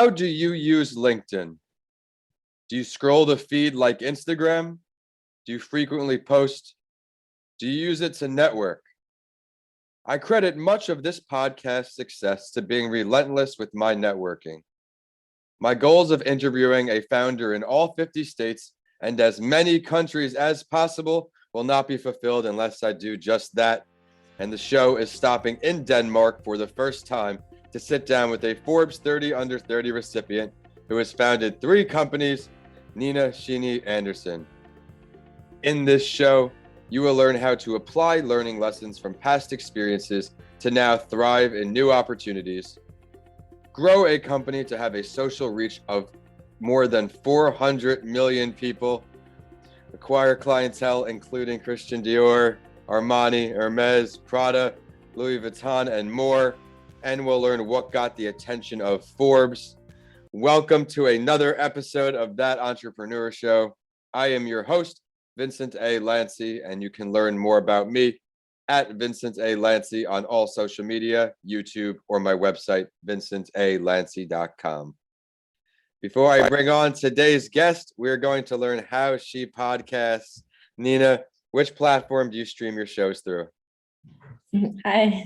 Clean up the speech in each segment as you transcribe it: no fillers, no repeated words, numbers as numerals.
How do you use LinkedIn? Do you scroll the feed like Instagram? Do you frequently post? Do you use it to network? I credit much of this podcast success to being relentless with my networking. My goals of interviewing a founder in all 50 states and as many countries as possible will not be fulfilled unless I do just that. And the show is stopping in Denmark for the first time to sit down with a Forbes 30 under 30 recipient who has founded 3 companies, Nina Shini Andersen. In this show, you will learn how to apply learning lessons from past experiences to now thrive in new opportunities, grow a company to have a social reach of more than 400 million people, acquire clientele including Christian Dior, Armani, Hermes, Prada, Louis Vuitton, and more, and we'll learn what got the attention of Forbes. Welcome to another episode of That Entrepreneur Show. I am your host, Vincent A. Lancy, and you can learn more about me at Vincent A. Lancy on all social media, YouTube, or my website, vincentalancy.com. Before I bring on today's guest, we're going to learn how she podcasts. Nina, which platform do you stream your shows through? Hi.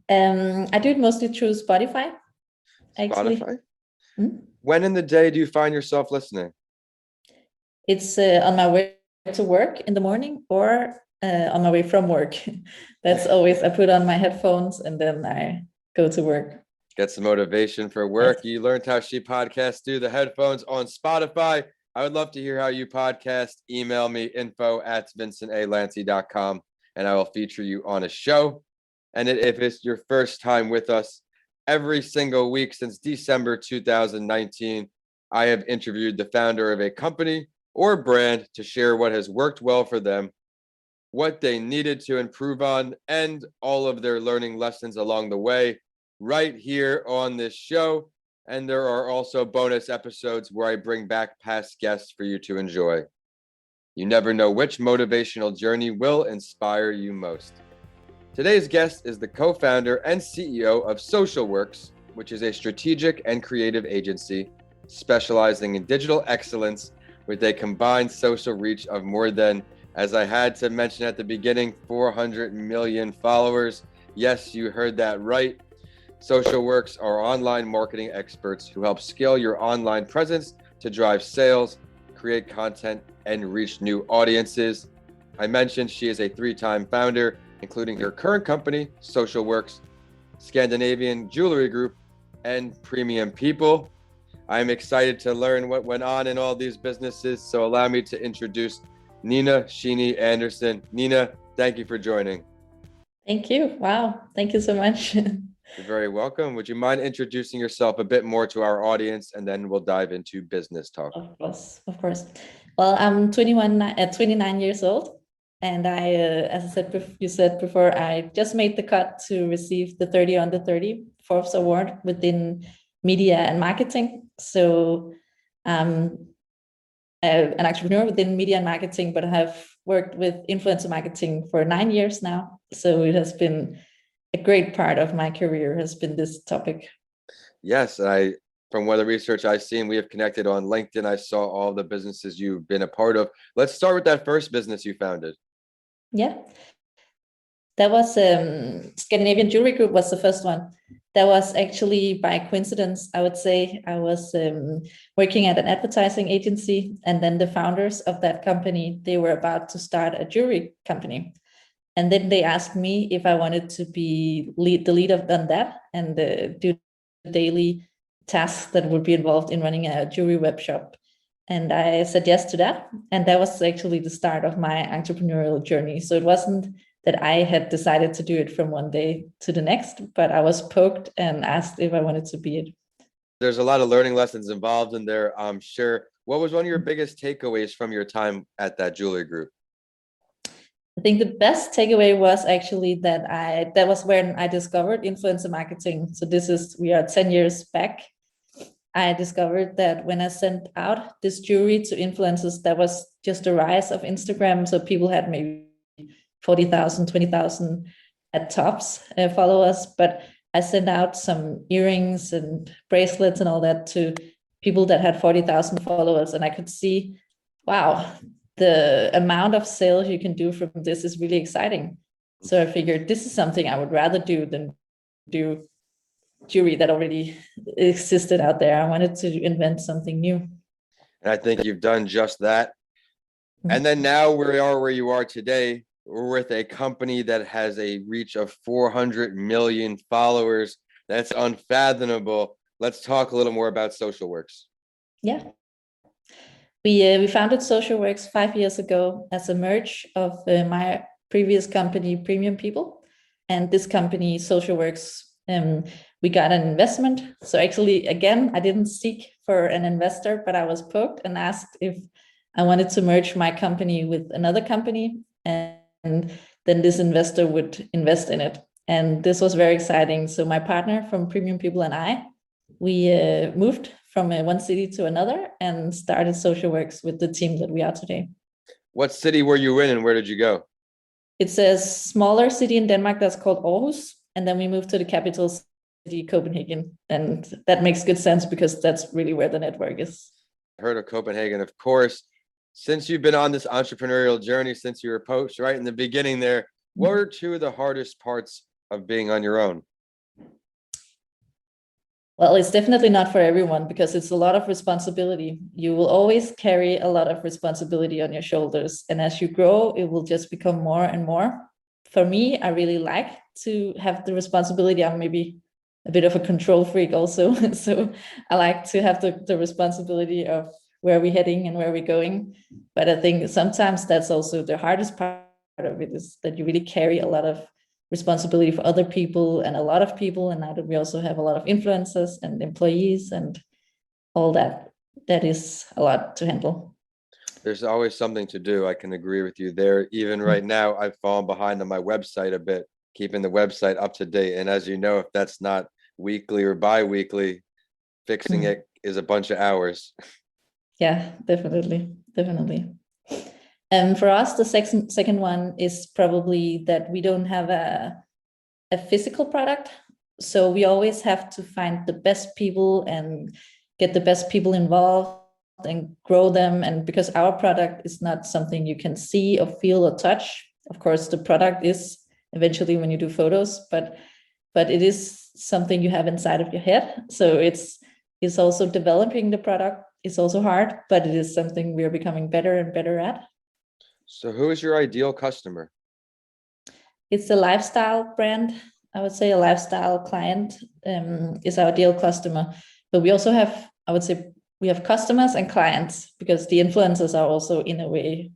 I do it mostly through Spotify, actually. Spotify? When in the day do you find yourself listening? It's on my way to work in the morning or on my way from work. That's always, I put on my headphones and then I go to work. Get some motivation for work. Yes. You learned how she podcasts through the headphones on Spotify. I would love to hear how you podcast. Email me info@vincentalancy.com and I will feature you on a show. And if it's your first time with us, every single week since December 2019, I have interviewed the founder of a company or brand to share what has worked well for them, what they needed to improve on, and all of their learning lessons along the way right here on this show. And there are also bonus episodes where I bring back past guests for you to enjoy. You never know which motivational journey will inspire you most. Today's guest is the co-founder and CEO of SocialWorks, which is a strategic and creative agency specializing in digital excellence with a combined social reach of more than, as I had to mention at the beginning, 400 million followers. Yes, you heard that right. SocialWorks are online marketing experts who help scale your online presence to drive sales, create content, and reach new audiences. I mentioned she is a 3-time founder, including her current company, SocialWorks, Scandinavian Jewelry Group, and Premium People. I'm excited to learn what went on in all these businesses, so allow me to introduce Nina Shini Andersen. Nina, thank you for joining. Thank you. Wow. Thank you so much. You're very welcome. Would you mind introducing yourself a bit more to our audience, and then we'll dive into business talk? Of course. Well, I'm 29 years old. And I, as I said, you said before, I just made the cut to receive the 30 under 30 Forbes Award within media and marketing. So I'm an entrepreneur within media and marketing, but I have worked with influencer marketing for 9 years now. So it has been a great part of my career has been this topic. Yes, from what the research I've seen, we have connected on LinkedIn. I saw all the businesses you've been a part of. Let's start with that first business you founded. Yeah, that was Scandinavian Jewelry Group was the first one. That was actually by coincidence, I would say. I was working at an advertising agency, and then the founders of that company, they were about to start a jewelry company. And then they asked me if I wanted to be the lead on that and do daily tasks that would be involved in running a jewelry web shop. And I said yes to that. And that was actually the start of my entrepreneurial journey. So it wasn't that I had decided to do it from one day to the next, but I was poked and asked if I wanted to be it. There's a lot of learning lessons involved in there, I'm sure. What was one of your biggest takeaways from your time at that jewelry group? I think the best takeaway was actually that was when I discovered influencer marketing. So we are 10 years back. I discovered that when I sent out this jewelry to influencers, that was just a rise of Instagram. So people had maybe 40,000, 20,000 at tops followers. But I sent out some earrings and bracelets and all that to people that had 40,000 followers, and I could see, wow, the amount of sales you can do from this is really exciting. So I figured this is something I would rather do than do jewelry that already existed out there. I wanted to invent something new. And I think you've done just that. And then now we are where you are today. We're with a company that has a reach of 400 million followers. That's unfathomable. Let's talk a little more about SocialWorks. Yeah. We founded SocialWorks 5 years ago as a merge of my previous company, Premium People, and this company, SocialWorks. We got an investment. So actually, again, I didn't seek for an investor, but I was poked and asked if I wanted to merge my company with another company, and then this investor would invest in it. And this was very exciting. So my partner from Premium People and we moved from one city to another and started SocialWorks with the team that we are today. What city were you in and where did you go? It's a smaller city in Denmark that's called Aarhus. And then we moved to the capital city, Copenhagen. And that makes good sense because that's really where the network is. I heard of Copenhagen, of course. Since you've been on this entrepreneurial journey, since you were poached right in the beginning there, what were two of the hardest parts of being on your own? Well, it's definitely not for everyone because it's a lot of responsibility. You will always carry a lot of responsibility on your shoulders. And as you grow, it will just become more and more. For me, I really like to have the responsibility. I'm maybe a bit of a control freak also. So I like to have the responsibility of where we're heading and where we're going. But I think sometimes that's also the hardest part of it, is that you really carry a lot of responsibility for other people and a lot of people. And now that we also have a lot of influencers and employees and all that, that is a lot to handle. There's always something to do. I can agree with you there. Even right now, I've fallen behind on my website a bit, keeping the website up to date. And as you know, if that's not weekly or bi-weekly, fixing it is a bunch of hours. Yeah, definitely. And for us, the second one is probably that we don't have a physical product. So we always have to find the best people and get the best people involved and grow them. And because our product is not something you can see or feel or touch, of course, the product is eventually when you do photos, but it is something you have inside of your head. So it's also developing the product. It's also hard, but it is something we are becoming better and better at. So who is your ideal customer? It's a lifestyle brand. I would say a lifestyle client is our ideal customer. But we also have, I would say, we have customers and clients because the influencers are also, in a way,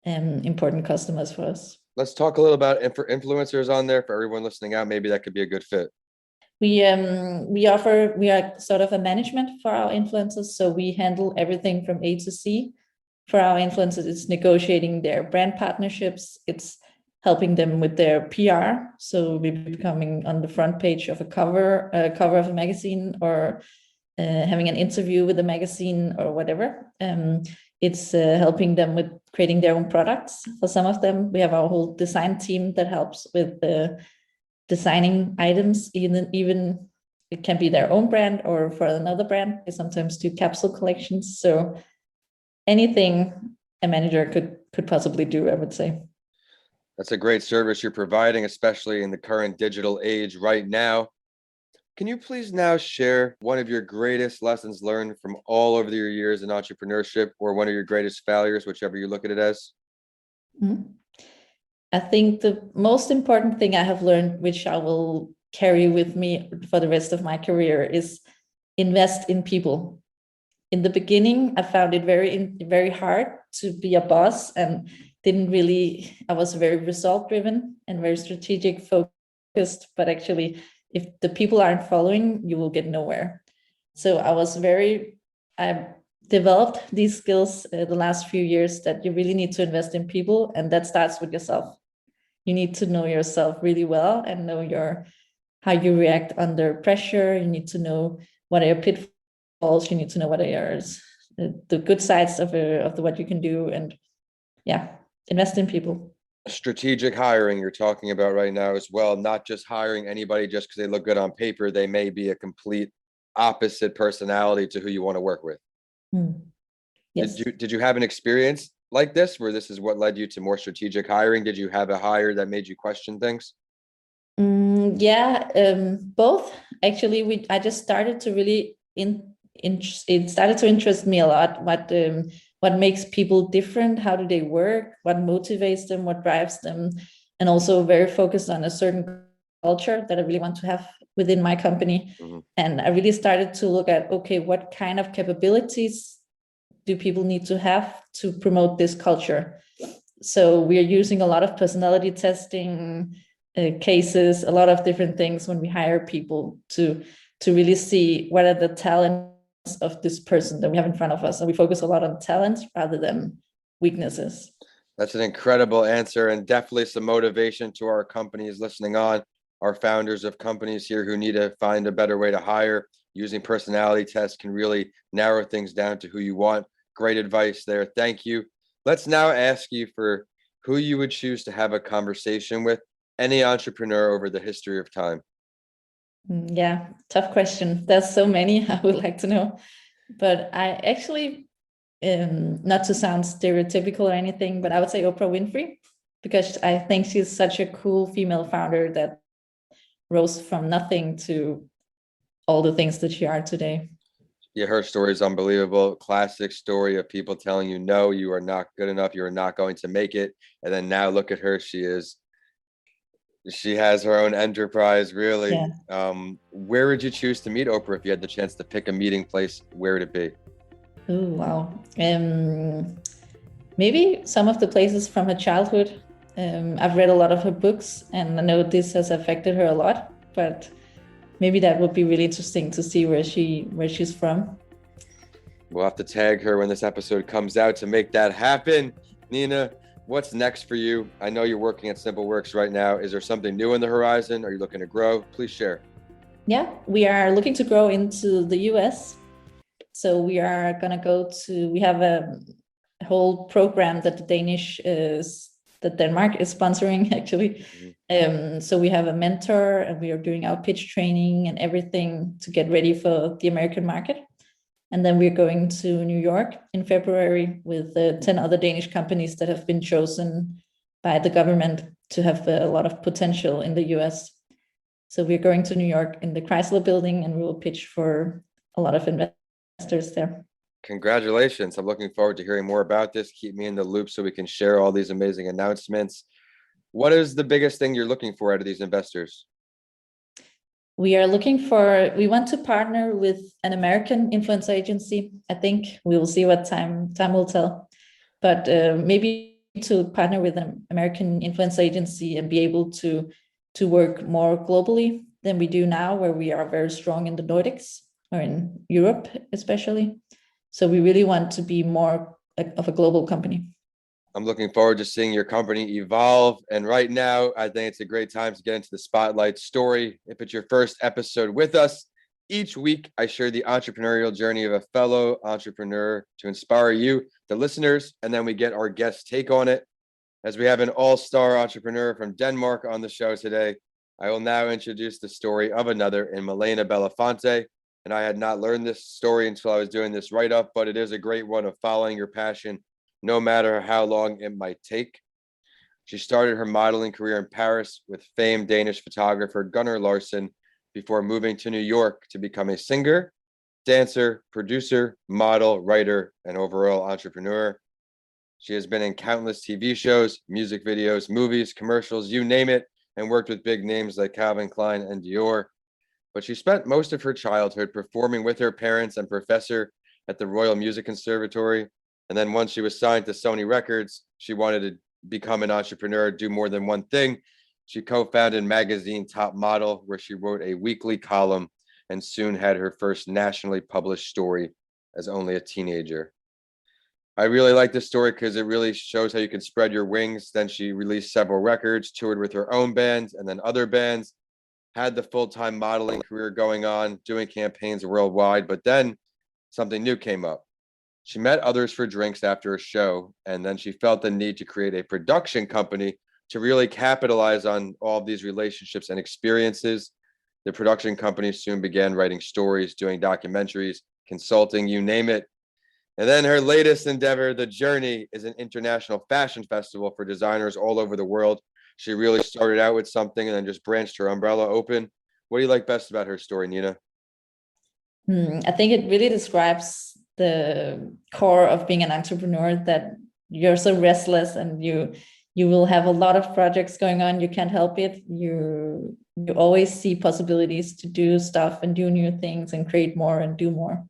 important customers for us. Let's talk a little about influencers on there for everyone listening out. Maybe that could be a good fit. We are sort of a management for our influencers. So we handle everything from A to Z. For our influencers, it's negotiating their brand partnerships. It's helping them with their PR. So we're becoming on the front page of a cover of a magazine, or having an interview with the magazine or whatever. It's helping them with creating their own products. For some of them, we have our whole design team that helps with designing items. Even it can be their own brand or for another brand. We sometimes do capsule collections. So anything a manager could possibly do, I would say. That's a great service you're providing, especially in the current digital age right now. Can you please now share one of your greatest lessons learned from all over your years in entrepreneurship, or one of your greatest failures, whichever you look at it as? Mm-hmm. I think the most important thing I have learned, which I will carry with me for the rest of my career, is invest in people. In the beginning, I found it very hard to be a boss, and I was very result driven and very strategic focused, but actually if the people aren't following, you will get nowhere. So I developed these skills the last few years, that you really need to invest in people, and that starts with yourself. You need to know yourself really well and know how you react under pressure. You need to know what are your pitfalls. You need to know what are the good sides of what you can do, and invest in people. Strategic hiring you're talking about right now as well, not just hiring anybody just because they look good on paper. They may be a complete opposite personality to who you want to work with. Yes. Did you have an experience like this where this is what led you to more strategic hiring? Did you have a hire that made you question things? Yeah, both actually. I just started to really it started to interest me a lot. What makes people different? How do they work? What motivates them? What drives them? And also very focused on a certain culture that I really want to have within my company. Mm-hmm. And I really started to look at, okay, what kind of capabilities do people need to have to promote this culture? So we are using a lot of personality testing cases, a lot of different things when we hire people to really see what are the talents of this person that we have in front of us. And we focus a lot on talents rather than weaknesses. That's an incredible answer and definitely some motivation to our companies listening on, our founders of companies here who need to find a better way to hire. Using personality tests can really narrow things down to who you want. Great advice there. Thank you. Let's now ask you for who you would choose to have a conversation with, any entrepreneur over the history of time. Yeah, tough question. There's so many I would like to know. But I actually, not to sound stereotypical or anything, but I would say Oprah Winfrey, because I think she's such a cool female founder that rose from nothing to all the things that she are today. Yeah, her story is unbelievable. Classic story of people telling you, no, you are not good enough. You are not going to make it. And then now look at her. She has her own enterprise, really. Yeah. Where would you choose to meet Oprah if you had the chance to pick a meeting place? Where would it be? Oh, wow. Maybe some of the places from her childhood. I've read a lot of her books, and I know this has affected her a lot. But maybe that would be really interesting to see where she's from. We'll have to tag her when this episode comes out to make that happen. Nina, what's next for you? I know you're working at Simple Works right now. Is there something new on the horizon? Are you looking to grow? Please share. Yeah, we are looking to grow into the US. So we are going to we have a whole program that that Denmark is sponsoring actually. So we have a mentor and we are doing our pitch training and everything to get ready for the American market. And then we're going to New York in February with 10 other Danish companies that have been chosen by the government to have a lot of potential in the US. So we're going to New York in the Chrysler building and we will pitch for a lot of investors there. Congratulations. I'm looking forward to hearing more about this. Keep me in the loop so we can share all these amazing announcements. What is the biggest thing you're looking for out of these investors? We want to partner with an American influence agency. I think we will see what time will tell. But maybe to partner with an American influence agency and be able to work more globally than we do now, where we are very strong in the Nordics or in Europe especially. So we really want to be more of a global company. I'm looking forward to seeing your company evolve. And right now, I think it's a great time to get into the spotlight story. If it's your first episode with us, each week I share the entrepreneurial journey of a fellow entrepreneur to inspire you, the listeners, and then we get our guest take on it. As we have an all-star entrepreneur from Denmark on the show today, I will now introduce the story of another in Milena Belafonte. And I had not learned this story until I was doing this write-up, but it is a great one of following your passion, no matter how long it might take. She started her modeling career in Paris with famed Danish photographer Gunnar Larsen before moving to New York to become a singer, dancer, producer, model, writer, and overall entrepreneur. She has been in countless TV shows, music videos, movies, commercials, you name it, and worked with big names like Calvin Klein and Dior. But she spent most of her childhood performing with her parents and professor at the Royal Music Conservatory. And then once she was signed to Sony Records, she wanted to become an entrepreneur, do more than one thing. She co-founded magazine Top Model, where she wrote a weekly column and soon had her first nationally published story as only a teenager. I really like this story because it really shows how you can spread your wings. Then she released several records, toured with her own band and then other bands, had the full-time modeling career going on, doing campaigns worldwide. But then something new came up. She met others for drinks after a show, and then she felt the need to create a production company to really capitalize on all of these relationships and experiences. The production company soon began writing stories, doing documentaries, consulting, you name it. And then her latest endeavor, The Journey, is an international fashion festival for designers all over the world. She really started out with something and then just branched her umbrella open. What do you like best about her story, Nina? I think it really describes the core of being an entrepreneur, that you're so restless and you will have a lot of projects going on. You can't help it. You always see possibilities to do stuff and do new things and create more and do more.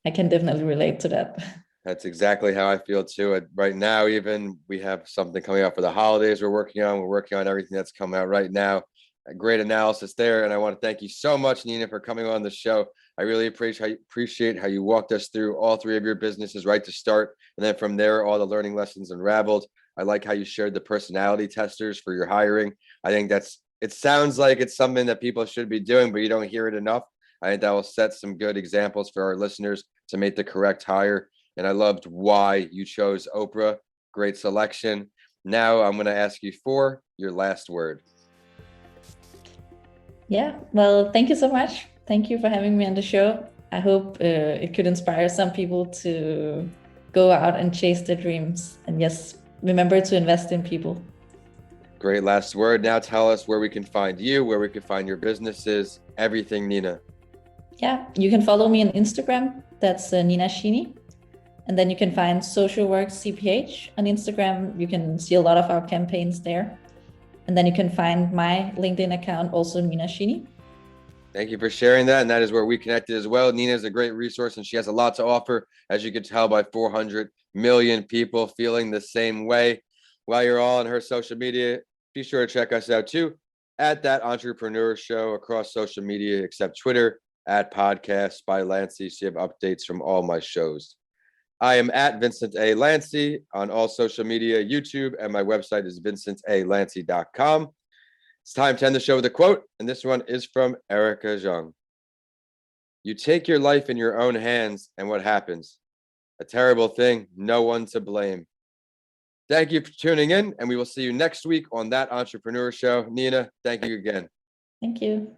I can definitely relate to that. That's exactly how I feel too. Right now, even we have something coming up for the holidays we're working on. We're working on everything that's coming out right now. A great analysis there. And I want to thank you so much, Nina, for coming on the show. I really appreciate how you walked us through all three of your businesses right to start. And then from there, all the learning lessons unraveled. I like how you shared the personality testers for your hiring. I think it sounds like it's something that people should be doing, but you don't hear it enough. I think that will set some good examples for our listeners to make the correct hire. And I loved why you chose Oprah. Great selection. Now I'm going to ask you for your last word. Yeah, well, thank you so much. Thank you for having me on the show. I hope it could inspire some people to go out and chase their dreams. And yes, remember to invest in people. Great last word. Now tell us where we can find you, where we can find your businesses, everything, Nina. Yeah, you can follow me on Instagram. That's Nina Shini. And then you can find Social Work CPH on Instagram. You can see a lot of our campaigns there. And then you can find my LinkedIn account, also Nina Shini. Thank you for sharing that. And that is where we connected as well. Nina is a great resource and she has a lot to offer, as you could tell by 400 million people feeling the same way. While you're all on her social media, be sure to check us out too at That Entrepreneur Show across social media, except Twitter, at Podcasts by Lancey. So you have updates from all my shows. I am at Vincent A. Lancey on all social media, YouTube, and my website is vincentalancey.com. It's time to end the show with a quote, and this one is from Erica Jong. You take your life in your own hands, and what happens? A terrible thing, no one to blame. Thank you for tuning in, and we will see you next week on That Entrepreneur Show. Nina, thank you again. Thank you.